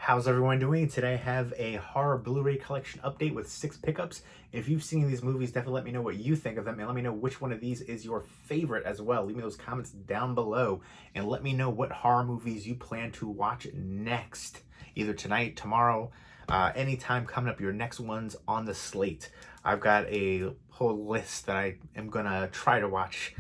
How's everyone doing? Today I have a horror Blu-ray collection update with 6 pickups. If you've seen these movies, definitely let me know what you think of them and let me know which one of these is your favorite as well. Leave me those comments down below and let me know what horror movies you plan to watch next. Either tonight, tomorrow, anytime coming up, your next one's on the slate. I've got a whole list that I am gonna try to watch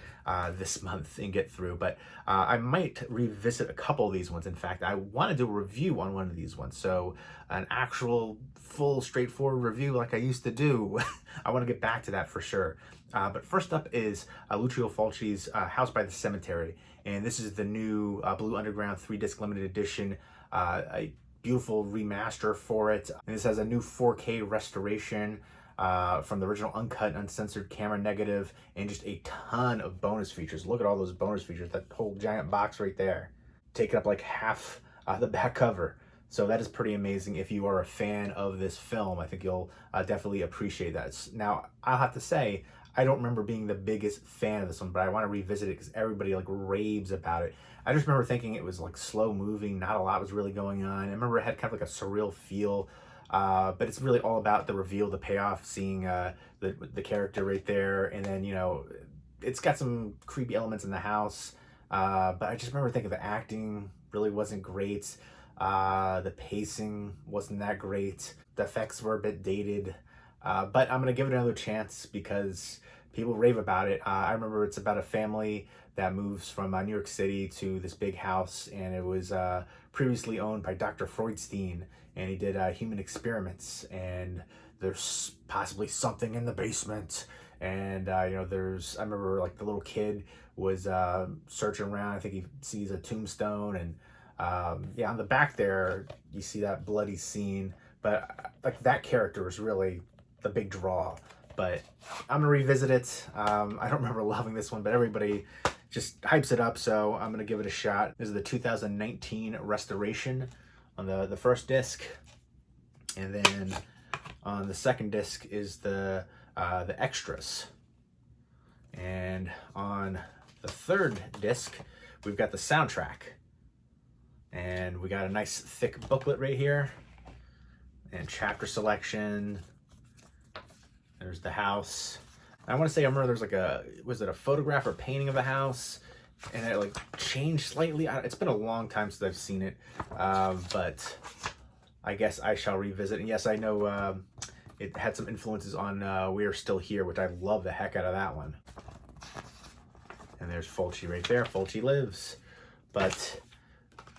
this month and get through, but I might revisit a couple of these ones. In fact, I want to do a review on one of these ones, so an actual full straightforward review like I used to do. I want to get back to that for sure. But first up is Lucio Fulci's House by the Cemetery, and this is the new Blue Underground 3-disc limited edition, a beautiful remaster for it. And this has a new 4K restoration from the original uncut, uncensored camera negative, and just a ton of bonus features. Look at all those bonus features. That whole giant box right there, taking up like half the back cover. So that is pretty amazing. If you are a fan of this film, I think you'll definitely appreciate that. Now, I'll have to say, I don't remember being the biggest fan of this one, but I want to revisit it because everybody like raves about it. I just remember thinking it was like slow moving, not a lot was really going on. I remember it had kind of like a surreal feel. But it's really all about the reveal, the payoff, seeing the character right there. And then, you know, it's got some creepy elements in the house. But I just remember thinking the acting really wasn't great. The pacing wasn't that great. The effects were a bit dated. But I'm going to give it another chance because people rave about it. I remember it's about a family that moves from New York City to this big house, and it was previously owned by Dr. Freudstein, and he did human experiments, and there's possibly something in the basement, and you know, I remember like the little kid was searching around. I think he sees a tombstone, and yeah, on the back there you see that bloody scene, but like that character is really the big draw. But I'm gonna revisit it. I don't remember loving this one, but everybody just hypes it up, so I'm gonna give it a shot. This is the 2019 restoration on the first disc, and then on the second disc is the extras, and on the third disc we've got the soundtrack, and we got a nice thick booklet right here, and chapter selection. There's the house. I want to say I remember there's like was it a photograph or painting of the house, and it like changed slightly. It's been a long time since I've seen it, but I guess I shall revisit. And yes, I know it had some influences on We Are Still Here, which I love the heck out of that one. And there's Fulci right there. Fulci lives. But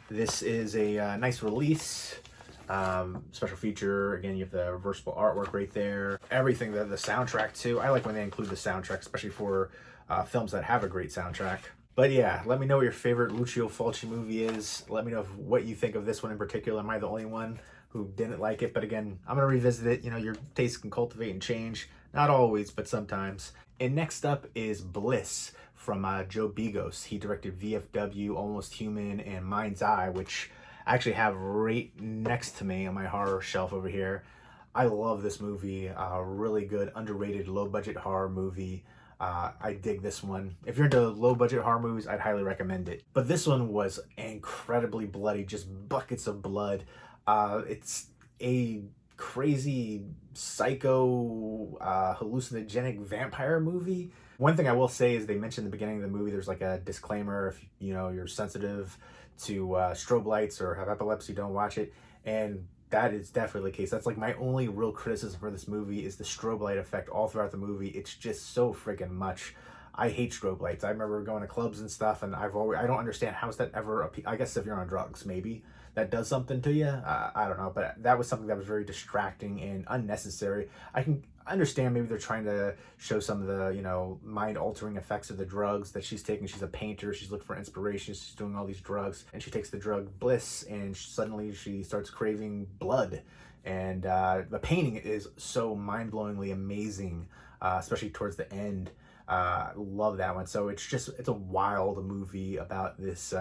this is a nice release. Special feature, again, you have the reversible artwork right there, everything, the soundtrack too. I like when they include the soundtrack, especially for films that have a great soundtrack. But yeah, let me know what your favorite Lucio Fulci movie is. Let me know what you think of this one in particular. Am I the only one who didn't like it? But again, I'm gonna revisit it. You know, your taste can cultivate and change, not always, but sometimes. And next up is Bliss from Joe Begos. He directed VFW, Almost Human, and Mind's Eye, which I actually have right next to me on my horror shelf over here. I love this movie. Really good, underrated, low-budget horror movie. I dig this one. If you're into low-budget horror movies, I'd highly recommend it. But this one was incredibly bloody, just buckets of blood. It's a crazy, psycho, hallucinogenic vampire movie. One thing I will say is they mentioned in the beginning of the movie, there's like a disclaimer, if you know you're sensitive to strobe lights or have epilepsy, don't watch it. And that is definitely the case. That's like my only real criticism for this movie is the strobe light effect all throughout the movie. It's just so freaking much. I hate strobe lights. I remember going to clubs and stuff, and I don't understand how is that ever I guess if you're on drugs, maybe that does something to you. I don't know, but that was something that was very distracting and unnecessary. I can understand maybe they're trying to show some of the, you know, mind-altering effects of the drugs that she's taking. She's a painter. She's looking for inspiration. She's doing all these drugs, and she takes the drug Bliss, and suddenly she starts craving blood. And the painting is so mind-blowingly amazing, especially towards the end. Love that one. So it's a wild movie about this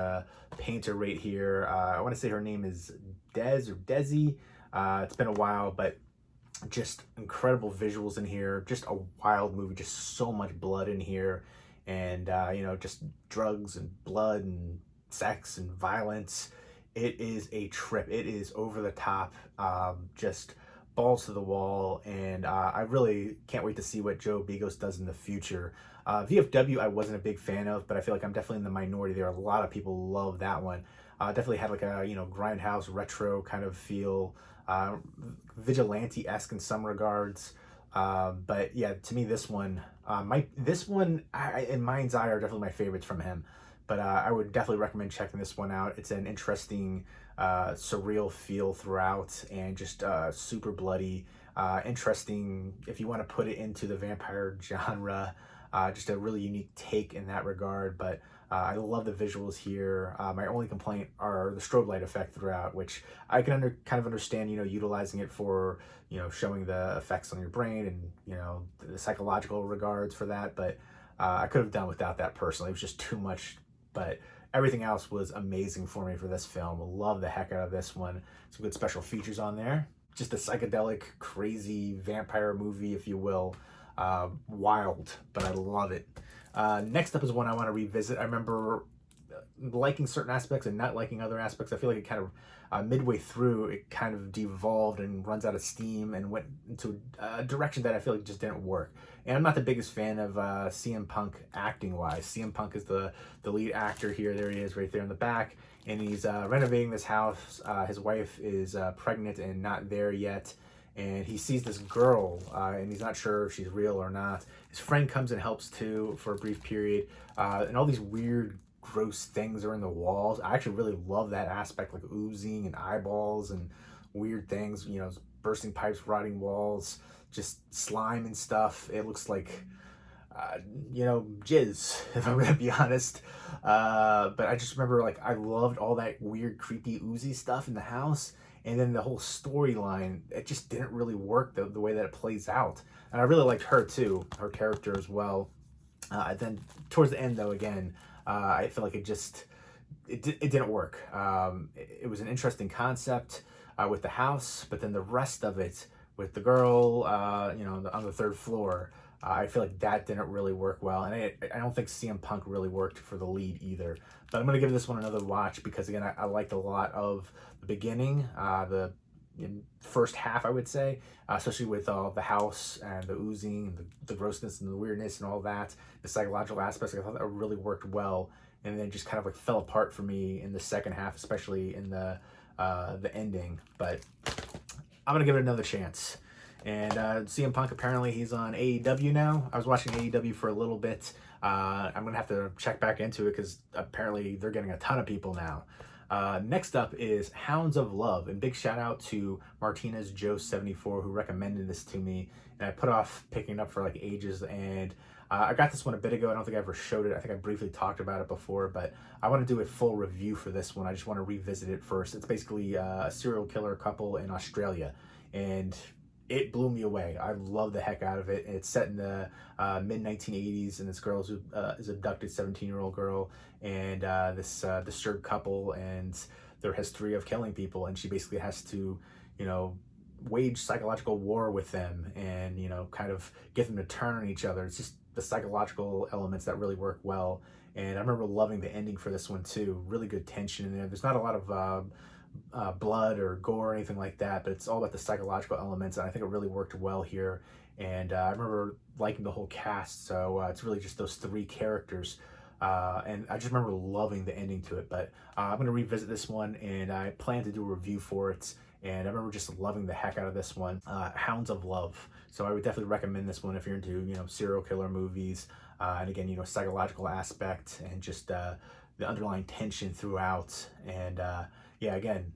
painter right here. I want to say her name is Des or Desi. It's been a while, but just incredible visuals in here. Just a wild movie. Just so much blood in here, and you know, just drugs and blood and sex and violence. It is a trip. It is over the top, just balls to the wall, and I really can't wait to see what Joe Begos does in the future. VFW I wasn't a big fan of, but I feel like I'm definitely in the minority there. A lot of people love that one. Definitely had like a, you know, grindhouse retro kind of feel, vigilante-esque in some regards. But yeah, to me this one, in mind's eye are definitely my favorites from him. But I would definitely recommend checking this one out. It's an interesting, surreal feel throughout, and just super bloody. Interesting if you want to put it into the vampire genre. Just a really unique take in that regard. But I love the visuals here. My only complaint are the strobe light effect throughout, which I can kind of understand, you know, utilizing it for, you know, showing the effects on your brain and, you know, the psychological regards for that. But I could have done without that personally. It was just too much. But everything else was amazing for me for this film. Love the heck out of this one. Some good special features on there. Just a psychedelic, crazy vampire movie, if you will. Wild, but I love it. Next up is one I want to revisit. I remember liking certain aspects and not liking other aspects. I feel like it kind of midway through it kind of devolved and runs out of steam and went into a direction that I feel like just didn't work. And I'm not the biggest fan of CM Punk acting wise. CM Punk is the lead actor here. There he is right there in the back, and he's renovating this house. His wife is pregnant and not there yet, and he sees this girl and he's not sure if she's real or not. His friend comes and helps too for a brief period, and all these weird gross things are in the walls. I actually really love that aspect, like oozing and eyeballs and weird things, you know, bursting pipes, rotting walls, just slime and stuff. It looks like you know, jizz, if I'm gonna be honest. But I just remember, like, I loved all that weird creepy oozy stuff in the house, and then the whole storyline, it just didn't really work the way that it plays out. And I really liked her too, her character as well. Then towards the end though, again, I feel like it didn't work. It was an interesting concept with the house, but then the rest of it with the girl, you know, on the third floor, I feel like that didn't really work well. And I don't think CM Punk really worked for the lead either. But I'm going to give this one another watch because, again, I liked a lot of the beginning, the first half, I would say, especially with the house and the oozing, and the grossness and the weirdness and all that, the psychological aspects. I thought that really worked well, and then just kind of like fell apart for me in the second half, especially in the ending. But I'm gonna give it another chance. And CM Punk, apparently he's on AEW now. I was watching AEW for a little bit. I'm gonna have to check back into it because apparently they're getting a ton of people now. Next up is Hounds of Love, and big shout out to Martinez Joe 74 who recommended this to me, and I put off picking it up for like ages, and I got this one a bit ago. I don't think I ever showed it. I think I briefly talked about it before, but I want to do a full review for this one. I just want to revisit it first. It's basically a serial killer couple in Australia, and it blew me away. I love the heck out of it. It's set in the mid-1980s, and this girl is abducted, 17-year-old girl, and this disturbed couple and their history of killing people, and she basically has to, you know, wage psychological war with them and, you know, kind of get them to turn on each other. It's just the psychological elements that really work well. And I remember loving the ending for this one too. Really good tension in there. There's not a lot of blood or gore or anything like that, but it's all about the psychological elements, and I think it really worked well here. And I remember liking the whole cast, so it's really just those three characters, and I just remember loving the ending to it. But I'm going to revisit this one, and I plan to do a review for it, and I remember just loving the heck out of this one. Hounds of Love. So I would definitely recommend this one if you're into, you know, serial killer movies, and again, you know, psychological aspect and just the underlying tension throughout. And yeah, again,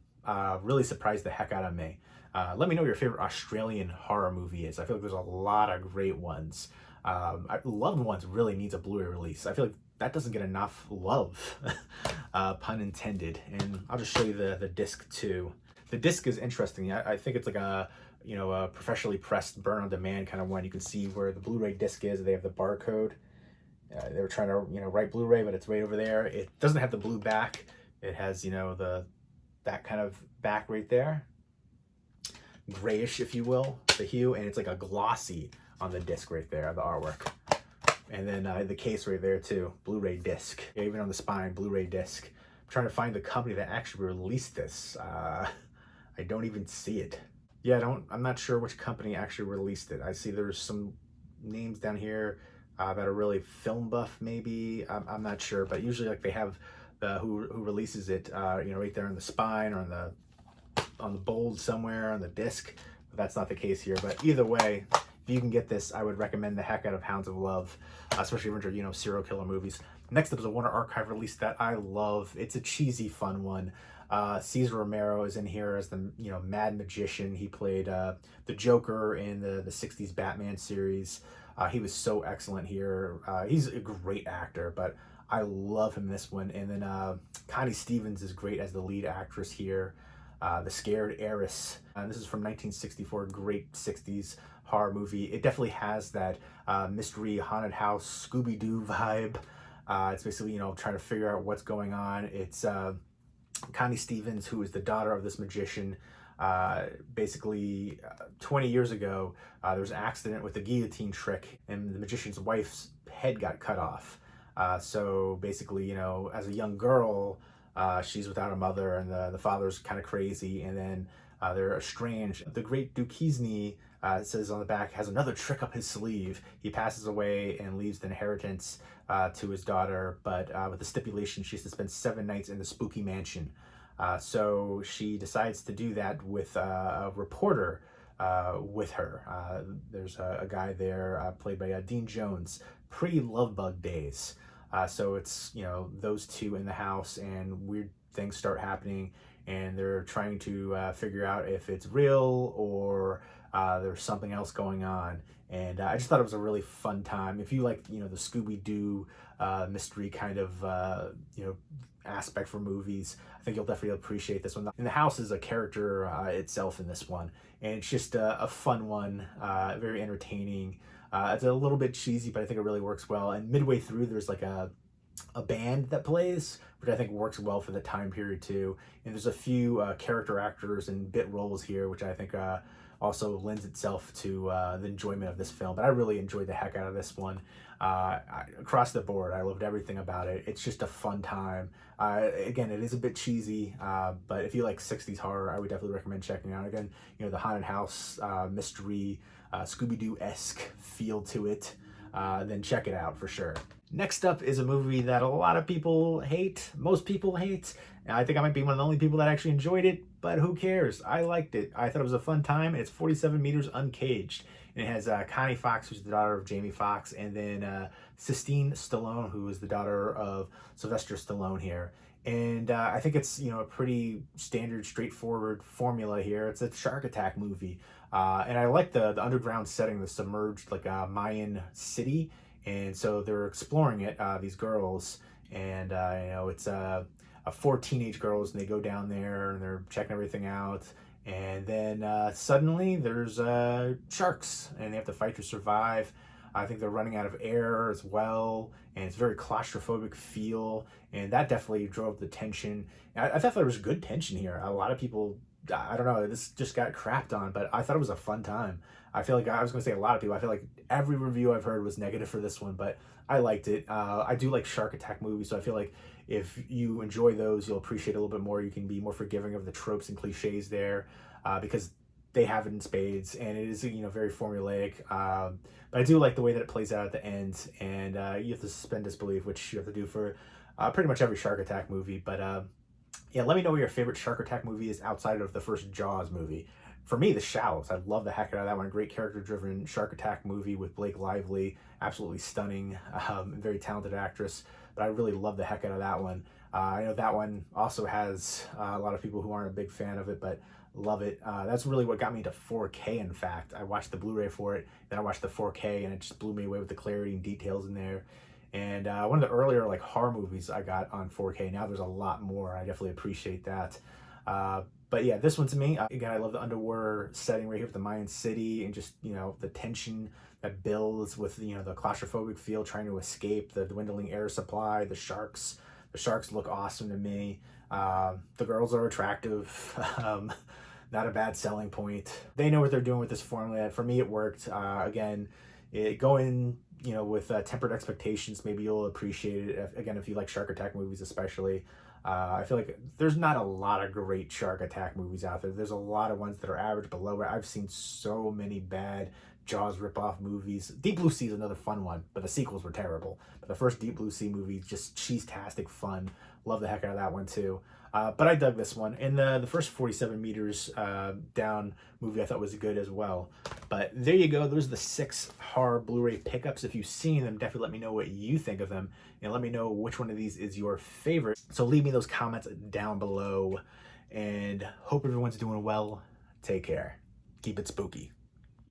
really surprised the heck out of me. Let me know what your favorite Australian horror movie is. I feel like there's a lot of great ones. Loved Ones really needs a Blu-ray release. I feel like that doesn't get enough love, pun intended. And I'll just show you the disc too. The disc is interesting. I think it's like a, you know, a professionally pressed burn on demand kind of one. You can see where the Blu-ray disc is. They have the barcode. They were trying to, you know, write Blu-ray, but it's right over there. It doesn't have the blue back. It has, you know, that kind of back right there, grayish, if you will, the hue, and it's like a glossy on the disc right there, the artwork. And then the case right there too, Blu-ray disc. Even on the spine, Blu-ray disc. trying to find the company that actually released this. I don't even see it. Yeah, I'm not sure which company actually released it. I see there's some names down here that are really film buff, maybe. I'm not sure, but usually like they have who releases it, right there on the spine or on the bold somewhere on the disc. But that's not the case here. But either way, if you can get this, I would recommend the heck out of Hounds of Love, especially if you're into, serial killer movies. Next up is a Warner Archive release that I love. It's a cheesy, fun one. Cesar Romero is in here as the Mad Magician. He played the Joker in the '60s Batman series. He was so excellent here. He's a great actor, but I love him in this one. And then Connie Stevens is great as the lead actress here. The Scared Heiress. This is from 1964, great '60s horror movie. It definitely has that mystery haunted house Scooby-Doo vibe. It's basically, trying to figure out what's going on. It's Connie Stevens, who is the daughter of this magician. Basically, 20 years ago, there was an accident with the guillotine trick, and the magician's wife's head got cut off. So basically, as a young girl, she's without a mother, and the father's kind of crazy, and then they're estranged. The great Duquesne, it says on the back, has another trick up his sleeve. He passes away and leaves the inheritance to his daughter, but with the stipulation she has to spend 7 nights in the spooky mansion. So she decides to do that with a reporter with her. There's a guy there played by Dean Jones, pre-Lovebug days. So it's, those two in the house, and weird things start happening, and they're trying to figure out if it's real or there's something else going on. And I just thought it was a really fun time. If you like, the Scooby-Doo mystery kind of, aspect for movies, I think you'll definitely appreciate this one. And the house is a character itself in this one, and it's just a fun one, very entertaining. It's a little bit cheesy, but I think it really works well. And midway through, there's like a band that plays, which I think works well for the time period too. And there's a few character actors and bit roles here, which I think also lends itself to the enjoyment of this film. But I really enjoyed the heck out of this one. Across the board, I loved everything about it. It's just a fun time. Again, it is a bit cheesy, but if you like '60s horror, I would definitely recommend checking it out. Again, the haunted house mystery, Scooby-Doo-esque feel to it, then check it out for sure. Next up is a movie that a lot of people hate, most people hate, and I think I might be one of the only people that actually enjoyed it, but who cares? I liked it. I thought it was a fun time. It's 47 Meters Uncaged, and it has Connie Fox, who's the daughter of Jamie Foxx, and then Sistine Stallone, who is the daughter of Sylvester Stallone here. And I think it's, a pretty standard, straightforward formula here. It's a shark attack movie. And I like the underground setting, the submerged, like Mayan city. And so they're exploring it, these girls. And, it's 4 teenage girls, and they go down there and they're checking everything out. And then suddenly there's sharks, and they have to fight to survive. I think they're running out of air as well, and it's very claustrophobic feel, and that definitely drove the tension. I thought there was good tension here. A lot of people, I don't know, this just got crapped on, but I thought it was a fun time. I feel like, I was going to say a lot of people, I feel like every review I've heard was negative for this one, but I liked it. I do like shark attack movies, so I feel like if you enjoy those, you'll appreciate it a little bit more. You can be more forgiving of the tropes and cliches there, because they have it in spades, and it is, very formulaic. But I do like the way that it plays out at the end, and you have to suspend disbelief, which you have to do for pretty much every shark attack movie. But yeah, let me know what your favorite shark attack movie is outside of the first Jaws movie. For me, The Shallows. I love the heck out of that one. Great character-driven shark attack movie with Blake Lively. Absolutely stunning, very talented actress. But I really love the heck out of that one. I know that one also has a lot of people who aren't a big fan of it, but love it. That's really what got me into 4K, in fact. I watched the Blu-ray for it, then I watched the 4K, and it just blew me away with the clarity and details in there. And one of the earlier horror movies I got on 4K. Now there's a lot more. I definitely appreciate that. But yeah, this one to me, again, I love the underwater setting right here with the Mayan city, and just, the tension that builds with, the claustrophobic feel, trying to escape, the dwindling air supply, the sharks. The sharks look awesome to me. The girls are attractive. Not a bad selling point. They know what they're doing with this formula. For me, it worked. Again, go in, with tempered expectations. Maybe you'll appreciate it. Again, if you like shark attack movies especially. I feel like there's not a lot of great shark attack movies out there. There's a lot of ones that are average below it. I've seen so many bad Jaws ripoff movies. Deep Blue Sea is another fun one, but the sequels were terrible. But the first Deep Blue Sea movie, just cheese-tastic fun. Love the heck out of that one too. But I dug this one. And the first 47 meters down movie I thought was good as well. But there you go. Those are the 6 horror Blu-ray pickups. If you've seen them, definitely let me know what you think of them. And let me know which one of these is your favorite. So leave me those comments down below. And hope everyone's doing well. Take care. Keep it spooky.